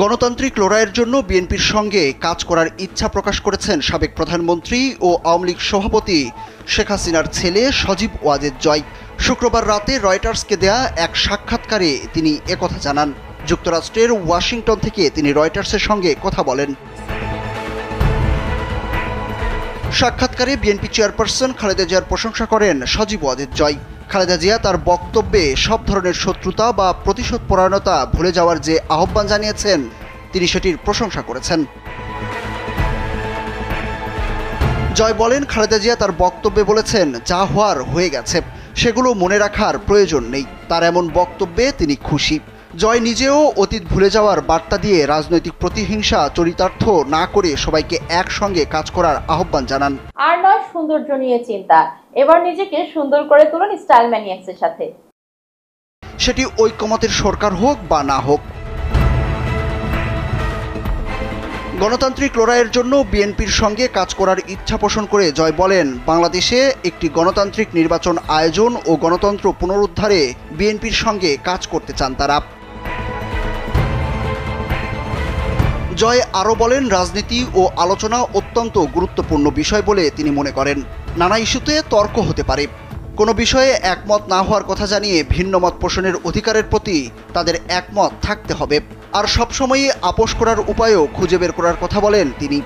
গণতান্ত্রিক লড়াইয়ের জন্য বিএনপির সঙ্গে কাজ করার ইচ্ছা প্রকাশ করেছেন সাবেক প্রধানমন্ত্রী ও আওয়ামী লীগ সভাপতি শেখ হাসিনার ছেলে সজীব ওয়াজেদ জয়। শুক্রবার রাতে রয়টার্সকে দেয়া এক সাক্ষাৎকারে তিনি একথা জানান। যুক্তরাষ্ট্রের ওয়াশিংটন থেকে তিনি রয়টার্সের সঙ্গে কথা বলেন। সাক্ষাৎকারে বিএনপি চেয়ারপারসন খালেদা জিয়ার প্রশংসা করেন সজীব ওয়াজেদ জয়। খালেদা জিয়া তার বক্তব্যে সব ধরনের শত্রুতা বা প্রতিশোধ পরায়ণতা ভুলে যাওয়ার যে আহ্বান জানিয়েছেন, তিনি সেটির প্রশংসা করেছেন। জয় বলেন, খালেদা জিয়া তার বক্তব্যে বলেছেন, যা হওয়ার হয়ে গেছে, সেগুলো মনে রাখার প্রয়োজন নেই। তার এমন বক্তব্যে তিনি খুশি। জয় নিজেও অতীত ভুলে যাওয়ার বার্তা দিয়ে রাজনৈতিক প্রতিহিংসা চরিতার্থ না করে সবাইকে একসঙ্গে কাজ করার আহ্বান জানান। আর নয় সৌন্দর্য নিয়ে চিন্তা, এবার নিজেকে সুন্দর করে তুলুন স্টাইল ম্যানিয়াক্সের সাথে। সেটি ঐকমত্যের সরকার হোক বা না হোক। গণতান্ত্রিক লড়াইয়ের জন্য বিএনপির সঙ্গে কাজ করার ইচ্ছা পোষণ করে জয় বলেন, বাংলাদেশে একটি গণতান্ত্রিক নির্বাচন আয়োজন ও গণতন্ত্র পুনরুদ্ধারে বিএনপির সঙ্গে কাজ করতে চান তারা। জয় আরও বলেন, রাজনীতি ও আলোচনা অত্যন্ত গুরুত্বপূর্ণ বিষয় বলে তিনি মনে করেন। নানা ইস্যুতে তর্ক হতে পারে, কোনো বিষয়ে একমত না হওয়ার কথা জানিয়ে ভিন্ন মত পোষণের অধিকারের প্রতি তাদের একমত থাকতে হবে, আর সবসময়ই আপোষ করার উপায়ও খুঁজে বের করার কথা বলেন তিনি।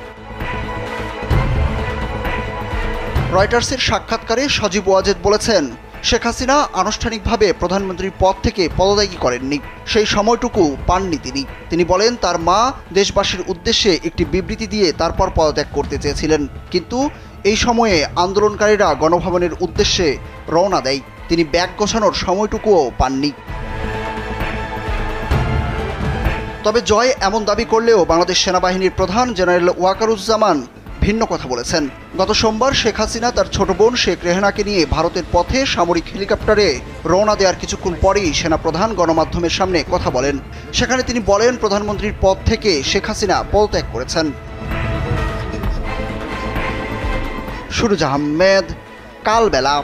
রয়টার্সের সাক্ষাৎকারে সজীব ওয়াজেদ বলেছেন, শেখ হাসিনা আনুষ্ঠানিকভাবে প্রধানমন্ত্রীর পদ থেকে পদত্যাগ করেননি, সেই সময়টুকু পাননি তিনি। তিনি বলেন, তার মা দেশবাসীর উদ্দেশ্যে একটি বিবৃতি দিয়ে তারপর পদত্যাগ করতে চেয়েছিলেন, কিন্তু এই সময়ে আন্দোলনকারীরা গণভবনের উদ্দেশ্যে রওনা দেয়, তিনি ব্যাগ গোছানোর সময়টুকুও পাননি। তবে জয় এমন দাবি করলেও বাংলাদেশ সেনাবাহিনীর প্রধান জেনারেল ওয়াকারুজ্জামান ভিন্ন কথা বলেছেন। গত সোমবার শেখ হাসিনা তার ছোট বোন শেখ রেহানাকে নিয়ে ভারতের পথে সামরিক হেলিকপ্টারে রওনা দেওয়ার কিছুক্ষণ পরেই সেনাপ্রধান গণমাধ্যমের সামনে কথা বলেন। সেখানে তিনি বলেন, প্রধানমন্ত্রীর পদ থেকে শেখ হাসিনা পদত্যাগ করেছেন। সুরুজ আহমেদ, কালবেলা।